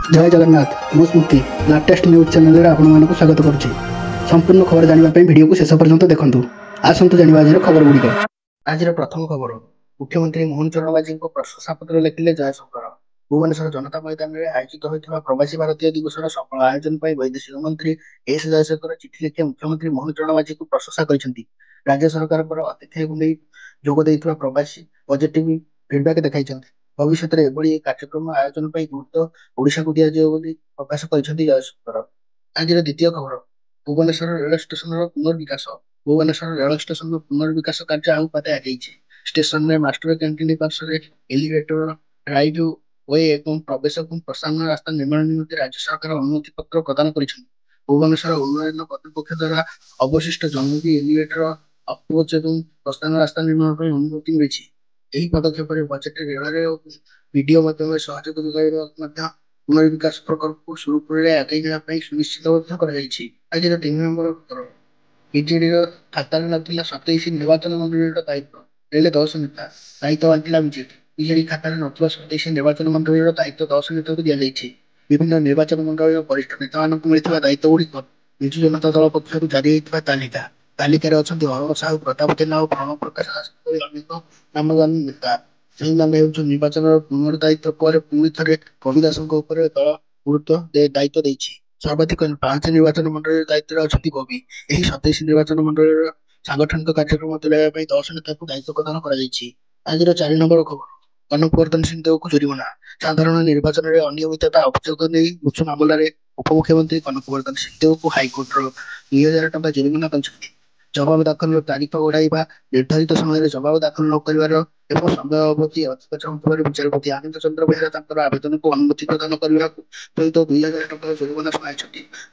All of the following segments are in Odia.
जय जगन्नाथ मु स्मृति लाटेस्ट न्यूज चैनल आपको स्वागत करुच्ची। संपूर्ण खबर जानापी भिडियो को शेष पर्यंत देखु। आसतु जाना आज खबर गुड़िक। आज प्रथम खबर, मुख्यमंत्री मोहन चरण माझी प्रशंसा पत्र लिखिले जयशंकर। भुवनेश्वर जनता मैदान में आयोजित होता प्रवासी भारतीय दिवस सफल आयोजन पर वैदेशिक मंत्री एस जयशंकर चिठी लिखि मुख्यमंत्री मोहन चरण माझी को प्रशंसा कर राज्य सरकार अतिथि जोग प्रवासी पॉजिटिव फीडबैक देखा। भविष्य में एभली कार्यक्रम आयोजन पर गुरुत्व ओडिशा को दिया प्रकाश कर जयशंकर। आज द्वितीय खबर, भुवनेश्वर रेल स्टेशन पुनर्विकास। भुवनेश्वर रेल स्टेशन पुनर्विकास कार्य आउ पाते आगे। स्टेशन में मास्टर कैंटीन पार्श्व एलिवेटर ड्राइव वे और प्रवेश और प्रस्थान रास्ता निर्माण निमित्त राज्य सरकार अनुमति पत्र प्रदान कर भुवनेश्वर उन्नयन कर्तृपक्ष द्वारा अवशिष्ट जमी एलिवेटर अप्रोच और प्रस्थान रास्ता निर्माण पर अनुमति मिली। यही पदक्षेप बजेट रेल वीडियो माध्यम सहयोग पुनर्विकास प्रकल्प को सुरुखुरु आगे जावाई सुनिश्चित आज 3 नंबर खबर, बीजेडी खाता नथिला 27 निर्वाचन मंडल दायित्व रेल 10 नेता दायित्व बांटिला बीजेडी। बीजेडी खाता नथिला 27 निर्वाचन मंडल दायित्व 10 नेता को दिया। विभिन्न निर्वाचन मंडल वरिष्ठ नेता मिलता दायित्व गुड़िक विजु जनता दल पक्ष जारी होता तालिका तालिकार अच्छा अरुण साहू, प्रताप जेना और प्रणव प्रकाश नामवान नेता। निर्वाचन पुनर्दायित्व पर पुणी थे कवि दास दल गुरुत्व दायित्व देती। सर्वाधिक 5 निर्वाचन मंडल दायित्व अच्छा कवि। यही 27 निर्वाचन मंडल सांगठनिक कार्यक्रम तुलाइवाई 10 नेता को दायित्व प्रदान कर। आज 4 नंबर खबर, कनकवर्धन सिंहदेव को जुरिमाना। साधारण निर्वाचन में अनियमितता अभियोग नहीं मुख्य मामलें उपमुख्यमंत्री कनकवर्धन सिंहदेव को हाइकोर्ट 2000 टंका जुरिमाना कर। जवाब दाखल तारीख गढ़ाइवा, निर्धारित समय जवाब दाखल न कर समय अवधि अतिक्रम विचारपति आनंद चंद्र बेहरा आवेदन को अनुमति प्रदान करने सहित 2000 टंका जुरिमाना शुणाई।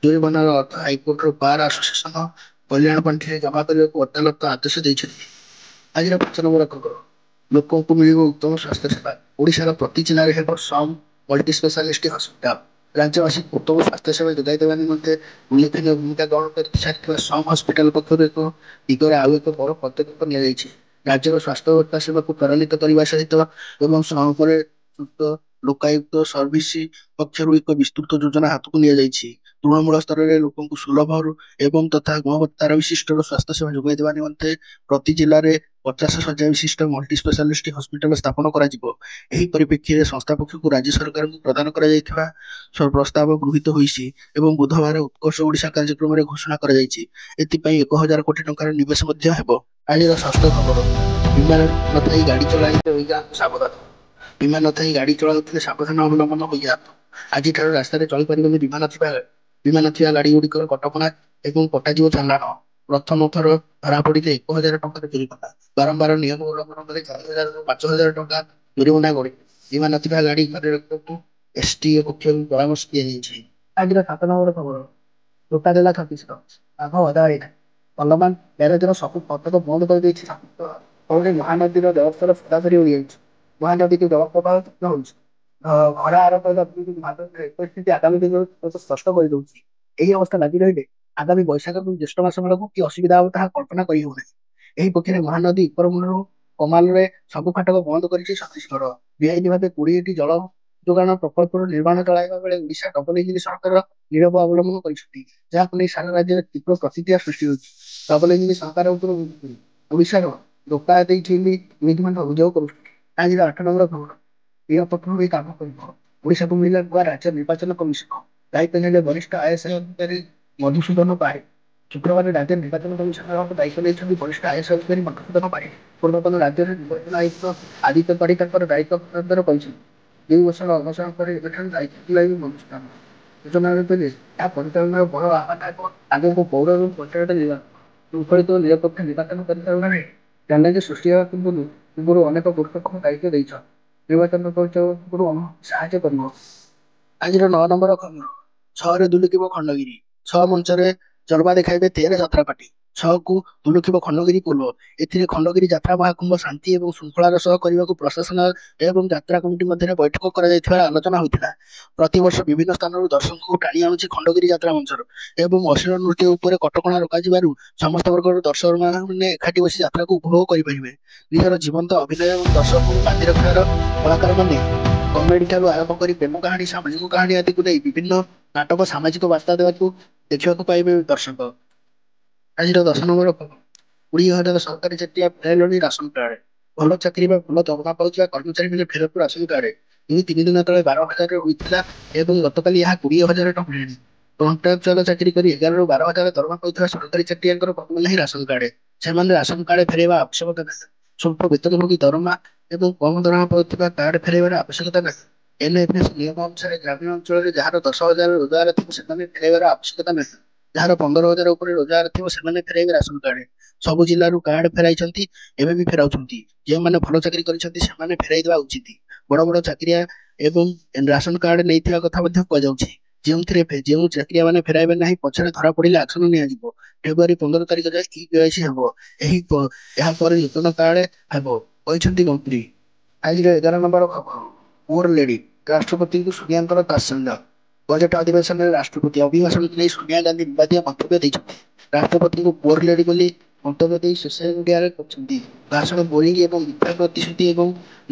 जुरिमानार अर्थ हाइकोर्ट बार आसोसिएशन कल्याण पांठि जमा करने को अदालत आदेश देते। आज 5 नंबर खबर, लोकों को मिल उत्तम स्वास्थ्य सेवा। ओडिशार प्रति जिले में सम मल्टी स्पेशलिस्ट हस्पिटाल राज्यवासी उत्तम स्वास्थ्य सेवा जोगाई देवा निमंते उल्लेखनीय भूमिका ग्रहण कर सम हस्पिटाल पक्ष एक दिगरे आउ एक बड़ पदक्षेप नि राज्यर स्वास्थ्य व्यवस्था सेवा को त्वरान्वित करने सहित लोकायुक्त सर्विस पक्ष एक विस्तृत योजना हाथ को नि तृणमूल स्तर में लोक सुलभ एवं तथा गुणवत्तार विशिष्ट स्वास्थ्य सेवा जोगाई देवा निमंते प्रति जिले में 50 शଯ୍या विशिष्ट मल्टी स्पेशलिस्ट हस्पिटाल स्थापन कर। परिप्रेक्षी में संस्था पक्ष को राज्य सरकार को प्रदान कर प्रस्ताव गृहीत होइछि एवं बुधवार उत्कर्ष ओडिशा कार्यक्रम में घोषणा कर 1000 कोटी टंकार निवेश आज 6 खबर, विमान नथाई गाड़ी चलाई सावधान। विमान नथाई गाड़ी चलाउथिले सावधान अवलंबन हो आज रास्तार चल पारे विमान थी गाड़ी गुड़िक कटका और कटाଯିव चालाण। प्रथम थर धरा पड़े 1000 टंकार जुरिमाना। बारंबार नियम उल्लंघन कले 4000 ରୁ 5000 टंका जुरिमाना गड़ी विमान थी गाड़ी एसटीए पक्ष परामर्श दिया। आज 7 नंबर खबर, टोटा देला छत्तीसगढ़ आग अदा कलमान बैरेजर सबू फटक बंद कर महानदी जलस्तर सरासरी हो जाए। महानदी के जलप्रवाह खरा आरंभ स्थिति आगामी दिन स्पष्ट कर यही अवस्था लगी रही आगामी बैशाख और ज्येष्ठ मास बेलू कि असुविधा हो कल्पना करना। पक्ष महानदी उपरमुंड कमाल में सबू फाटक बंद कर छत्तीसगढ़ बेआईन भाव 20 जल जोगाण प्रकल्प निर्माण चलाइबा बेले ओडिशा डबल इंजिन सरकार नीरव अवलंबन कर सारा राज्य तीव्र प्रतिक्रिया सृष्टि होती। डबल इंजिन सरकार ओडिशार डोकायत अभियोग कर। आज 8 नंबर खबर, यह पक्ष काम कर को मिला नुआ राज्य निर्वाचन कमिशन दायित्व ने वरिष्ठ आईएएस अधिकारी मधुसूदन पाए। शुक्रवार राज्य निर्वाचन कमिशनर दायित्व नहीं वरिष्ठ आईएएस अधिकारी मधुसूदन पाए। पूर्वतन राज्य निर्वाचन आयुक्त आदित्य पारिकर दायित्व हस्तांतर कर 2 वर्ष अवसान पर दायित्व मधुसूदन योजना परिचालन बड़ आगे को पौर और पंचायत शृंखलित निरपेक्ष निर्वाचन परिचालन चैलेंज सृष्टि पूर्व अनेक गुरुत्वपूर्ण दायित्व निर्वाचन पूर्व साहय कर। आज 9 नंबर खबर, 6 दुलुकिब खंडगिरी। 6 मंच जलवा देखाइबे 13 यात्रा पार्टी। 6 को दुलुकिब खंडगिरी पूर्व ए खंडगिरी यात्रा महाकुंभ शांति और श्रृंखलार सह करने को प्रशासन एवं यात्रा कमिटी मध्य बैठक कर आलोचना होता। प्रतिवर्ष विभिन्न स्थान दर्शक को टाणी आणुछि खंडगिरी यात्रा मंचर एवं अश्लील नृत्य उपर कटकणा रखाଯିबारु समस्त वर्ग दर्शक मैंने एकाठी बसी यात्रा को उपभोग करेंगे। निजर जीवंत अभिनय और दर्शक को बांधि रखार कलाकार मैंने କମେଡି ଠାରୁ ଆରମ୍ଭ କରି ପ୍ରେମ କାହାଣୀ, ସାମାଜିକ କାହାଣୀ ଆଦିକୁ ନେଇ ବିଭିନ୍ନ ନାଟକ ସାମାଜିକ ବାର୍ତ୍ତା ଦେଖିବାକୁ ପାଇବେ ଦର୍ଶକ। ଆଜିର 10 ନମ୍ବର ଖବର। 20,000 ସରକାରୀ ଚାକିରିଆ ଫେରାଇଲେଣି ରାସନ କାର୍ଡ। ଭଲ ଚାକିରି ବା ଭଲ ଦରମା ପାଉଥିବା କର୍ମଚାରୀମାନେ ଫେରନ୍ତୁ ରାସନ କାର୍ଡ। ଏହି 3 ଦିନ ତଳେ 12,000 ହୋଇଥିଲା ଏବଂ ଗତକାଲି ଏହା 20,000 ଟପିଲାଣି। କଣ୍ଟ୍ରାକ୍ଚୁଆଲ ଚାକିରି କରି 11ରୁ 12,000 ଦରମା ପାଉଥିବା ସରକାରୀ ଚାକିରିଆଙ୍କର ପ୍ରଥମେ ନାହିଁ ରାସନ କାର୍ଡ। ସେମାନେ ରାସନ କାର୍ଡ ଫେରାଇବା ଆବଶ୍ୟକତା ନାହିଁ। ସ୍ୱଳ୍ପ ବେତନଭୋଗୀ ଦରମା ଏବଂ କମ୍ ଦରମା ପାଉଥିବା କାର୍ଡ ଫେରାଇବାର ଆବଶ୍ୟକତା ନାହିଁ। ଏନ୍ଏଫ୍ଏସ୍ ନିୟମ ଅନୁସାରେ ଗ୍ରାମୀଣ ଅଞ୍ଚଳରେ ଯାହାର 10,000 ରୋଜଗାର ଥିବ ସେମାନେ ଫେରାଇବାର ଆବଶ୍ୟକତା ନାହିଁ। ଯାହାର 15,000 ଉପରେ ରୋଜଗାର ଥିବ ସେମାନେ ଫେରାଇବେ ରାସନ କାର୍ଡ। ସବୁ ଜିଲ୍ଲାରୁ କାର୍ଡ ଫେରାଇଛନ୍ତି, ଏବେ ବି ଫେରାଉଛନ୍ତି। ଯେଉଁମାନେ ଭଲ ଚାକିରି କରିଛନ୍ତି ସେମାନେ ଫେରାଇ ଦେବା ଉଚିତ। ବଡ଼ ବଡ଼ ଚାକିରିଆ ଏବଂ ରାସନ କାର୍ଡ ନେଇଥିବା କଥା ମଧ୍ୟ କୁହାଯାଉଛି। ଯେଉଁ ଚାକିରିଆମାନେ ଫେରାଇବେ ନାହିଁ ପଛରେ ଧରା ପଡ଼ିଲେ ଆକ୍ସନ ନିଆଯିବ। ଫେବୃଆରୀ 15 ତାରିଖ ଯାଏଁ ଇ-କେୱାଇସି ହେବ। ଏହା ପରେ ନୂତନ କାର୍ଡ ହେବ, କହିଛନ୍ତି ମନ୍ତ୍ରୀ। ଆଜିର 11 ନମ୍ବର ଖବର। ପୁଅର ଲେଡି, ରାଷ୍ଟ୍ରପତିଙ୍କୁ ସୋନିଆଙ୍କର ତାତ୍ସଲ୍ୟ। ବଜେଟ ଅଧିବେଶନରେ ରାଷ୍ଟ୍ରପତି ଅଭିଭାଷଣକୁ ନେଇ ସୋନିଆ ଗାନ୍ଧୀ ବିବାଦୀୟ ମନ୍ତବ୍ୟ ଦେଇଛନ୍ତି। ରାଷ୍ଟ୍ରପତିଙ୍କୁ ପୁଅର ଲେଡି ବୋଲି ମନ୍ତବ୍ୟ ଦେଇ ସୋସିଆଲ ମିଡିଆରେ କରିଛନ୍ତି। ଭାଷଣ ବୋରିଂ ଏବଂ ମିଥ୍ୟା ପ୍ରତିଶ୍ରୁତି ଏବଂ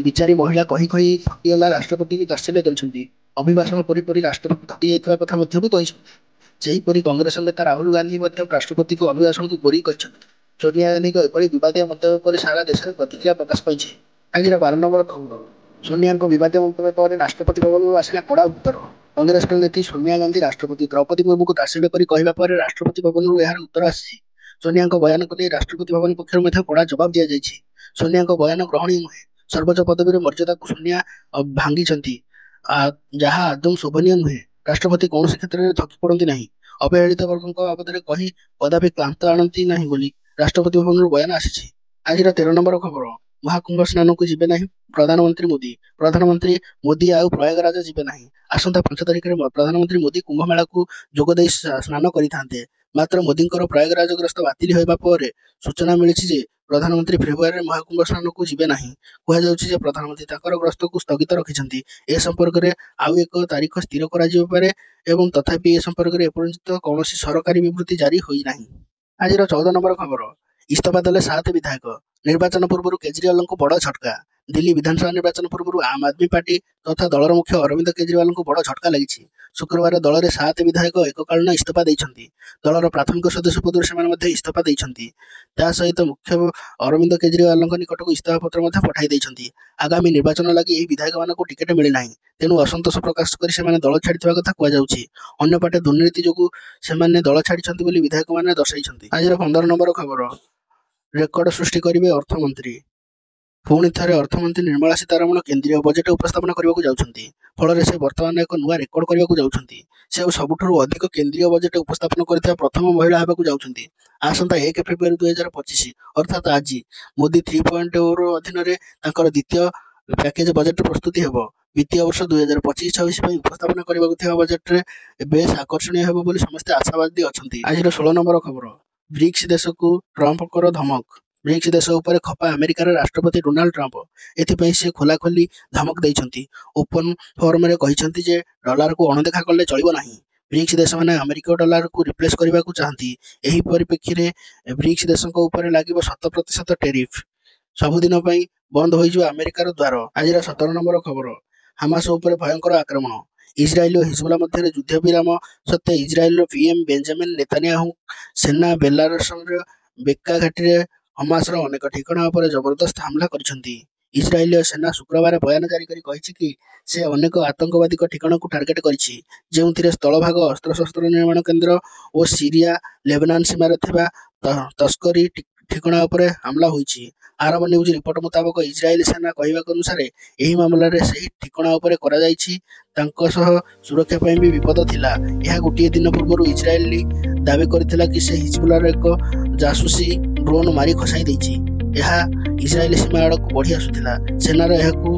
ବିଚାରୀ ମହିଳା କହି କହି ଥକିଗଲା ରାଷ୍ଟ୍ରପତିଙ୍କୁ ତାତ୍ସଲ୍ୟ କରିଛନ୍ତି। ଅଭିଭାଷଣ ପରି ରାଷ୍ଟ୍ରପତି ଥକି ଯାଇଥିବା କଥା ମଧ୍ୟ କହିଛନ୍ତି। ସେହିପରି କଂଗ୍ରେସ ନେତା ରାହୁଲ ଗାନ୍ଧୀ ମଧ୍ୟ ରାଷ୍ଟ୍ରପତିଙ୍କ ଅଭିଭାଷଣକୁ ବୋରିଂ କହିଛନ୍ତି। ସୋନିଆ ଗାନ୍ଧୀଙ୍କ ଏପରି ବିବାଦୀୟ ମନ୍ତବ୍ୟ ପରେ ସାରା ଦେଶରେ ପ୍ରତିକ୍ରିୟା ପ୍ରକାଶ ପାଇଛି। ଆଜିର 12 ନମ୍ବର ଖବର। ସୋନିଆଙ୍କ ବିବାଦୀୟ ମନ୍ତବ୍ୟ ପରେ ରାଷ୍ଟ୍ରପତି ଭବନରୁ ଆସିଲା କଡ଼ା ଉତ୍ତର। କଂଗ୍ରେସ ନେତ୍ରୀ ସୋନିଆ ଗାନ୍ଧୀ ରାଷ୍ଟ୍ରପତି ଦ୍ରୌପଦୀ ମୁର୍ମୁଙ୍କୁ ତାତ୍ସଲ୍ୟ କରି କହିବା ପରେ ରାଷ୍ଟ୍ରପତି ଭବନରୁ ଏହାର ଉତ୍ତର ଆସିଛି। ସୋନିଆଙ୍କ ବୟାନକୁ ନେଇ ରାଷ୍ଟ୍ରପତି ଭବନ ପକ୍ଷରୁ ମଧ୍ୟ କଡ଼ା ଜବାବ ଦିଆଯାଇଛି। ସୋନିଆଙ୍କ ବୟାନ ଗ୍ରହଣୀୟ ନୁହେଁ। ସର୍ବୋଚ୍ଚ ପଦବୀର ମର୍ଯ୍ୟାଦାକୁ ସୋନିଆ ଭାଙ୍ଗିଛନ୍ତି, ଯାହା ଆଦୌ ଶୋଭନୀୟ ନୁହେଁ। ରାଷ୍ଟ୍ରପତି କୌଣସି କ୍ଷେତ୍ରରେ ଥକି ପଡ଼ନ୍ତି ନାହିଁ, ଅବହେଳିତ ବର୍ଗଙ୍କ ବାବଦରେ କହି କଦାପି କ୍ଳାନ୍ତ ଆଣନ୍ତି ନାହିଁ ବୋଲି ରାଷ୍ଟ୍ରପତି ଭବନରୁ ବୟାନ ଆସିଛି। ଆଜିର 13 ନମ୍ବର ଖବର। ମହାକୁମ୍ଭ ସ୍ନାନକୁ ଯିବେ ନାହିଁ ପ୍ରଧାନମନ୍ତ୍ରୀ ମୋଦି। ପ୍ରଧାନମନ୍ତ୍ରୀ ମୋଦି ଆଉ ପ୍ରୟାଗରାଜ ଯିବେ ନାହିଁ। ଆସନ୍ତା 5 ତାରିଖରେ ପ୍ରଧାନମନ୍ତ୍ରୀ ମୋଦି କୁମ୍ଭମେଳାକୁ ଯୋଗଦେଇ ସ୍ନାନ କରିଥାନ୍ତେ। ମାତ୍ର ମୋଦିଙ୍କର ପ୍ରୟାଗରାଜ ଗସ୍ତ ବାତିଲ ହେବା ପରେ ସୂଚନା ମିଳିଛି ଯେ ପ୍ରଧାନମନ୍ତ୍ରୀ ଫେବୃଆରୀରେ ମହାକୁମ୍ଭ ସ୍ନାନକୁ ଯିବେ ନାହିଁ। କୁହାଯାଉଛି ଯେ ପ୍ରଧାନମନ୍ତ୍ରୀ ତାଙ୍କର ଗସ୍ତକୁ ସ୍ଥଗିତ ରଖିଛନ୍ତି। ଏ ସମ୍ପର୍କରେ ଆଉ ଏକ ତାରିଖ ସ୍ଥିର କରାଯାଇପାରେ ଏବଂ ତଥାପି ଏ ସମ୍ପର୍କରେ ଏପର୍ଯ୍ୟନ୍ତ କୌଣସି ସରକାରୀ ବିବୃତ୍ତି ଜାରି ହୋଇନାହିଁ। ଆଜିର 14 ନମ୍ବର ଖବର। ଇସ୍ତଫା ଦେଲେ 7 ବିଧାୟକ। ନିର୍ବାଚନ ପୂର୍ବରୁ କେଜରିୱାଲଙ୍କୁ ବଡ଼ ଝଟକା। ଦିଲ୍ଲୀ ବିଧାନସଭା ନିର୍ବାଚନ ପୂର୍ବରୁ ଆମ ଆଦମୀ ପାର୍ଟି ତଥା ଦଳର ମୁଖ୍ୟ ଅରବିନ୍ଦ କେଜରିୱାଲଙ୍କୁ ବଡ଼ ଝଟକା ଲାଗିଛି। ଶୁକ୍ରବାର ଦଳରେ 7 ବିଧାୟକ ଏକକାଳୀନ ଇସ୍ତଫା ଦେଇଛନ୍ତି। ଦଳର ପ୍ରାଥମିକ ସଦସ୍ୟ ପଦରୁ ସେମାନେ ମଧ୍ୟ ଇସ୍ତଫା ଦେଇଛନ୍ତି। ତା ସହିତ ମୁଖ୍ୟ ଅରବିନ୍ଦ କେଜରିୱାଲଙ୍କ ନିକଟକୁ ଇସ୍ତଫା ପତ୍ର ମଧ୍ୟ ପଠାଇ ଦେଇଛନ୍ତି। ଆଗାମୀ ନିର୍ବାଚନ ଲାଗି ଏହି ବିଧାୟକମାନଙ୍କୁ ଟିକେଟ ମିଳିନାହିଁ, ତେଣୁ ଅସନ୍ତୋଷ ପ୍ରକାଶ କରି ସେମାନେ ଦଳ ଛାଡ଼ିଥିବା କଥା କୁହାଯାଉଛି। ଅନ୍ୟପଟେ ଦୁର୍ନୀତି ଯୋଗୁଁ ସେମାନେ ଦଳ ଛାଡ଼ିଛନ୍ତି ବୋଲି ବିଧାୟକମାନେ ଦର୍ଶାଇଛନ୍ତି। ଆଜିର 15 ନମ୍ବର ଖବର। ରେକର୍ଡ ସୃଷ୍ଟି କରିବେ ଅର୍ଥମନ୍ତ୍ରୀ। ପୁଣି ଥରେ ଅର୍ଥମନ୍ତ୍ରୀ ନିର୍ମଳା ସୀତାରମଣ କେନ୍ଦ୍ରୀୟ ବଜେଟ୍ ଉପସ୍ଥାପନ କରିବାକୁ ଯାଉଛନ୍ତି। ଫଳରେ ସେ ବର୍ତ୍ତମାନ ଏକ ନୂଆ ରେକର୍ଡ କରିବାକୁ ଯାଉଛନ୍ତି। ସେ ସବୁଠାରୁ ଅଧିକ କେନ୍ଦ୍ରୀୟ ବଜେଟ୍ ଉପସ୍ଥାପନ କରିଥିବା ପ୍ରଥମ ମହିଳା ହେବାକୁ ଯାଉଛନ୍ତି। ଆସନ୍ତା 1 ଫେବୃଆରୀ 2025 ଅର୍ଥାତ୍ ଆଜି ମୋଦି 3.0 ଅଧୀନରେ ତାଙ୍କର ଦ୍ୱିତୀୟ ପ୍ୟାକେଜ ବଜେଟ୍ ପ୍ରସ୍ତୁତି ହେବ। ବିତ୍ତୀୟ ବର୍ଷ 2025-26 ପାଇଁ ଉପସ୍ଥାପନ କରିବାକୁ ଥିବା ବଜେଟ୍ରେ ବେଶ୍ ଆକର୍ଷଣୀୟ ହେବ ବୋଲି ସମସ୍ତେ ଆଶାବାଦୀ ଅଛନ୍ତି। ଆଜିର 16 ନମ୍ବର ଖବର। ବ୍ରିକ୍ସ ଦେଶକୁ ଟ୍ରମ୍ପଙ୍କର ଧମକ। ବ୍ରିକ୍ସ ଦେଶ ଉପରେ ଖପା ଆମେରିକାର ରାଷ୍ଟ୍ରପତି ଡୋନାଲ୍ଡ ଟ୍ରମ୍ପ। ଏଥିପାଇଁ ସେ ଖୋଲାଖୋଲି ଧମକ ଦେଇଛନ୍ତି। ଓପନ ଫୋରମରେ କହିଛନ୍ତି ଯେ ଡଲାରକୁ ଅଣଦେଖା କଲେ ଚଳିବ ନାହିଁ। ବ୍ରିକ୍ସ ଦେଶମାନେ ଆମେରିକୀୟ ଡଲାରକୁ ରିପ୍ଲେସ୍ କରିବାକୁ ଚାହାନ୍ତି। ଏହି ପରିପ୍ରେକ୍ଷୀରେ ବ୍ରିକ୍ସ ଦେଶଙ୍କ ଉପରେ ଲାଗିବ 7% ଟେରିଫ୍। ସବୁଦିନ ପାଇଁ ବନ୍ଦ ହୋଇଯିବ ଆମେରିକାର ଦ୍ୱାର। ଆଜିର 17 ନମ୍ବର ଖବର। ହାମାସ ଉପରେ ଭୟଙ୍କର ଆକ୍ରମଣ। ଇସ୍ରାଏଲ ଓ ହିଜବୁଲା ମଧ୍ୟରେ ଯୁଦ୍ଧ ବିରାମ ସତ୍ତ୍ୱେ ଇସ୍ରାଏଲର ପିଏମ୍ ବେଞ୍ଜାମିନ୍ ନେତାନ୍ୟାହୁ ସେନା ବେଲାରୁସର ବେକା ଘାଟିରେ ହମାସର ଅନେକ ଠିକଣା ଉପରେ ଜବରଦସ୍ତ ହାମଲା କରିଛନ୍ତି। ଇସ୍ରାଏଲୀୟ ସେନା ଶୁକ୍ରବାର ବୟାନ ଜାରି କରି କହିଛି କି ସେ ଅନେକ ଆତଙ୍କବାଦୀଙ୍କ ଠିକଣାକୁ ଟାର୍ଗେଟ କରିଛି, ଯେଉଁଥିରେ ସ୍ଥଳଭାଗ ଅସ୍ତ୍ରଶସ୍ତ୍ର ନିର୍ମାଣ କେନ୍ଦ୍ର ଓ ସିରିଆ ଲେବାନନ ସୀମାରେ ଥିବା ତସ୍କରୀ ଠିକଣା ଉପରେ ହାମଲା ହୋଇଛି। ଆରବ ନ୍ୟୁଜ୍ ରିପୋର୍ଟ ମୁତାବକ ଇସ୍ରାଏଲି ସେନା କହିବା ଅନୁସାରେ ଏହି ମାମଲାରେ ସେହି ଠିକଣା ଉପରେ କରାଯାଇଛି ତାଙ୍କ ସହ ସୁରକ୍ଷା ପାଇଁ ବି ବିପଦ ଥିଲା। ଏହା ଗୋଟିଏ ଦିନ ପୂର୍ବରୁ ଇସ୍ରାଏଲ ଦାବି କରିଥିଲା କି ସେ ହିଜବୁଲାର ଏକ ଜାସୁସି ଡ୍ରୋନ୍ ମାରି ଖସାଇ ଦେଇଛି। ଏହା ଇସ୍ରାଏଲି ସୀମା ଆଡ଼କୁ ବଢ଼ି ଆସୁଥିଲା। ସେନାର ଏହାକୁ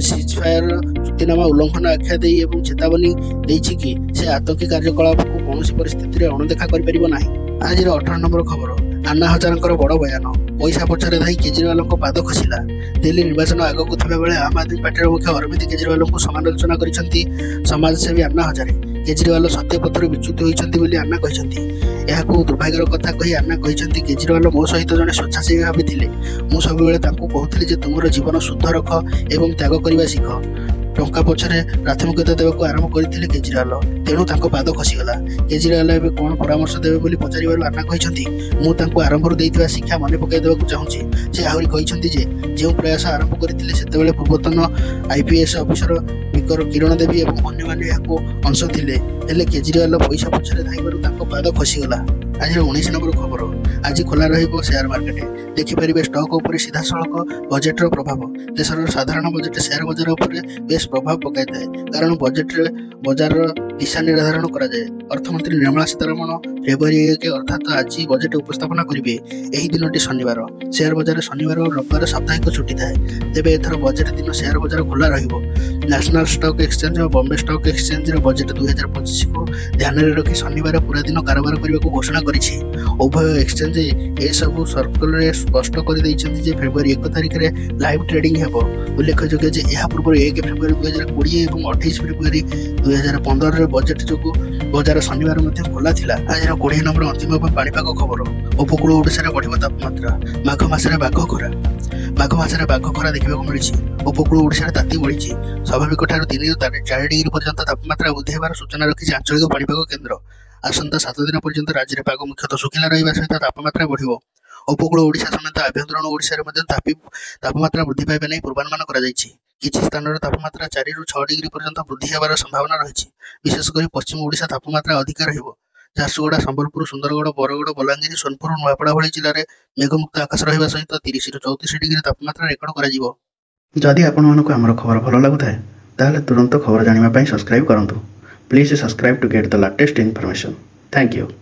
ସିଜଫାୟାର ଚୁକ୍ତିନାମା ଉଲ୍ଲଂଘନ ଆଖ୍ୟା ଦେଇ ଏବଂ ଚେତାବନୀ ଦେଇଛି କି ସେ ଆତଙ୍କୀ କାର୍ଯ୍ୟକଳାପକୁ କୌଣସି ପରିସ୍ଥିତିରେ ଅଣଦେଖା କରିପାରିବ ନାହିଁ। ଆଜିର 18 ନମ୍ବର ଖବର। ଆନ୍ନା ହଜାରେଙ୍କର ବଡ଼ ବୟାନ। ପଇସା ପଛରେ ଧାଇଁ କେଜରିୱାଲଙ୍କ ପାଦ ଖସିଲା। ଦିଲ୍ଲୀ ନିର୍ବାଚନ ଆଗକୁ ଥିବାବେଳେ ଆମ ଆଦମୀ ପାର୍ଟିର ମୁଖ୍ୟ ଅରବିନ୍ଦ କେଜରିୱାଲଙ୍କୁ ସମାଲୋଚନା କରିଛନ୍ତି ସମାଜସେବୀ ଆନ୍ନା ହଜାରେ। କେଜରିୱାଲ ସତ୍ୟ ପଥରୁ ବିଚ୍ୟୁତ ହୋଇଛନ୍ତି ବୋଲି ଆନ୍ନା କହିଛନ୍ତି। ଏହାକୁ ଦୁର୍ଭାଗ୍ୟର କଥା କହି ଆନ୍ନା କହିଛନ୍ତି, କେଜରିୱାଲ ମୋ ସହିତ ଜଣେ ସ୍ୱେଚ୍ଛାସେବୀ ଭାବେ ଥିଲେ। ମୁଁ ସବୁବେଳେ ତାଙ୍କୁ କହୁଥିଲି ଯେ ତୁମର ଜୀବନ ଶୁଦ୍ଧ ରଖ ଏବଂ ତ୍ୟାଗ କରିବା ଶିଖ। ଟଙ୍କା ପଛରେ ପ୍ରାଥମିକତା ଦେବାକୁ ଆରମ୍ଭ କରିଥିଲେ କେଜରିୱାଲ। ତେଣୁ ତାଙ୍କ ପାଦ ଖସିଗଲା। କେଜରିୱାଲ ଏବେ କ'ଣ ପରାମର୍ଶ ଦେବେ ବୋଲି ପଚାରିବାରୁ ଆନ୍ନା କହିଛନ୍ତି, ମୁଁ ତାଙ୍କୁ ଆରମ୍ଭରୁ ଦେଇଥିବା ଶିକ୍ଷା ମନେ ପକାଇ ଦେବାକୁ ଚାହୁଁଛି। ସେ ଆହୁରି କହିଛନ୍ତି ଯେ ଯେଉଁ ପ୍ରୟାସ ଆରମ୍ଭ କରିଥିଲେ ସେତେବେଳେ ପୂର୍ବତନ IPS ଅଫିସର କିରଣ ଦେବୀ ଏବଂ ଅନ୍ୟମାନେ ଏହାକୁ ଅଂଶ ଥିଲେ। ହେଲେ କେଜରିୱାଲ ପଇସା ପଛରେ ଧାଇବାରୁ ତାଙ୍କ ପାଦ ଖସିଗଲା। ଆଜିର 19 ନମ୍ବର ଖବର। ଆଜି ଖୋଲା ରହିବ ସେୟାର ମାର୍କେଟ। ଦେଖିପାରିବେ ଷ୍ଟକ୍ ଉପରେ ସିଧାସଳଖ ବଜେଟ୍ର ପ୍ରଭାବ। ଦେଶର ସାଧାରଣ ବଜେଟ୍ ସେୟାର ବଜାର ଉପରେ ବେଶ୍ ପ୍ରଭାବ ପକାଇଥାଏ, କାରଣ ବଜେଟ୍ରେ ବଜାରର ଦିଶା ନିର୍ଦ୍ଧାରଣ କରାଯାଏ। ଅର୍ଥମନ୍ତ୍ରୀ ନିର୍ମଳା ସୀତାରମଣ ଫେବୃଆରୀ 1 ଅର୍ଥାତ୍ ଆଜି ବଜେଟ୍ ଉପସ୍ଥାପନା କରିବେ। ଏହି ଦିନଟି ଶନିବାର। ସେୟାର ବଜାରରେ ଶନିବାର ଓ ରବିବାର ସାପ୍ତାହିକ ଛୁଟି ଥାଏ। ତେବେ ଏଥର ବଜେଟ୍ ଦିନ ସେୟାର ବଜାର ଖୋଲା ରହିବ। ନ୍ୟାସନାଲ ଷ୍ଟକ୍ ଏକ୍ସଚେଞ୍ଜ ଓ ବମ୍ବେ ଷ୍ଟକ୍ ଏକ୍ସଚେଞ୍ଜର ବଜେଟ୍ 2025କୁ ଧ୍ୟାନରେ ରଖି ଶନିବାର ପୁରା ଦିନ କାରବାର କରିବାକୁ ଘୋଷଣା କରିଛି। ଉଭୟ ଏକ୍ସଚେଞ୍ଜ ଏସବୁ ସର୍କଲରେ ସ୍ପଷ୍ଟ କରିଦେଇଛନ୍ତି ଯେ ଫେବୃଆରୀ 1 ତାରିଖରେ ଲାଇଭ୍ ଟ୍ରେଡିଂ ହେବ। ଉଲ୍ଲେଖଯୋଗ୍ୟ ଯେ ଏହା ପୂର୍ବରୁ 1 ଫେବୃଆରୀ 2020 ଏବଂ 28 ଫେବୃଆରୀ 2015ରେ ବଜେଟ୍ ଯୋଗୁଁ ବଜାର ଶନିବାର ମଧ୍ୟ ଖୋଲା ଥିଲା। ଆଜିର 20 ନମ୍ବର ଅନ୍ତିମ ଏବଂ ପାଣିପାଗ ଖବର। ଉପକୂଳ ଓଡ଼ିଶାରେ ବଢ଼ିବ ତାପମାତ୍ରା। ମାଘ ମାସରେ ବାଘ ଖରା ଦେଖିବାକୁ ମିଳିଛି। ଉପକୂଳ ଓଡ଼ିଶାରେ ତାତି ବଢ଼ିଛି। ସ୍ୱାଭାବିକଠାରୁ 3ରୁ 4 ଡିଗ୍ରୀ ପର୍ଯ୍ୟନ୍ତ ତାପମାତ୍ରା ବୃଦ୍ଧି ହେବାର ସୂଚନା ରଖିଛି ଆଞ୍ଚଳିକ ପାଣିପାଗ କେନ୍ଦ୍ର। ଆସନ୍ତା 7 ଦିନ ପର୍ଯ୍ୟନ୍ତ ରାଜ୍ୟରେ ପାଗ ମୁଖ୍ୟତଃ ଶୁଖିଲା ରହିବା ସହିତ ତାପମାତ୍ରା ବଢ଼ିବ। ଉପକୂଳ ଓଡ଼ିଶା ସମେତ ଆଭ୍ୟନ୍ତରୀଣ ଓଡ଼ିଶାରେ ମଧ୍ୟ ତାପମାତ୍ରା ବୃଦ୍ଧି ପାଇବା ନେଇ ପୂର୍ବାନୁମାନ କରାଯାଇଛି। କିଛି ସ୍ଥାନରେ ତାପମାତ୍ରା 4ରୁ 6 ଡିଗ୍ରୀ ପର୍ଯ୍ୟନ୍ତ ବୃଦ୍ଧି ହେବାର ସମ୍ଭାବନା ରହିଛି। ବିଶେଷ କରି ପଶ୍ଚିମ ଓଡ଼ିଶା ତାପମାତ୍ରା ଅଧିକ ରହିବ। ଝାରସୁଗୁଡ଼ା, ସମ୍ବଲପୁର, ସୁନ୍ଦରଗଡ଼, ବରଗଡ଼, ବଲାଙ୍ଗୀର, ସୋନପୁର, ନୂଆପଡ଼ା ଭଳି ଜିଲ୍ଲାରେ ମେଘମୁକ୍ତ ଆକାଶ ରହିବା ସହିତ 30ରୁ 34 ଡିଗ୍ରୀ ତାପମାତ୍ରା ରେକର୍ଡ କରାଯିବ। ଯଦି ଆପଣମାନଙ୍କୁ ଆମର ଖବର ଭଲ ଲାଗୁଥାଏ ତାହେଲେ ତୁରନ୍ତ ଖବର ଜାଣିବା ପାଇଁ ସବସ୍କ୍ରାଇବ୍ କରନ୍ତୁ। Please subscribe to get the latest information. Thank you.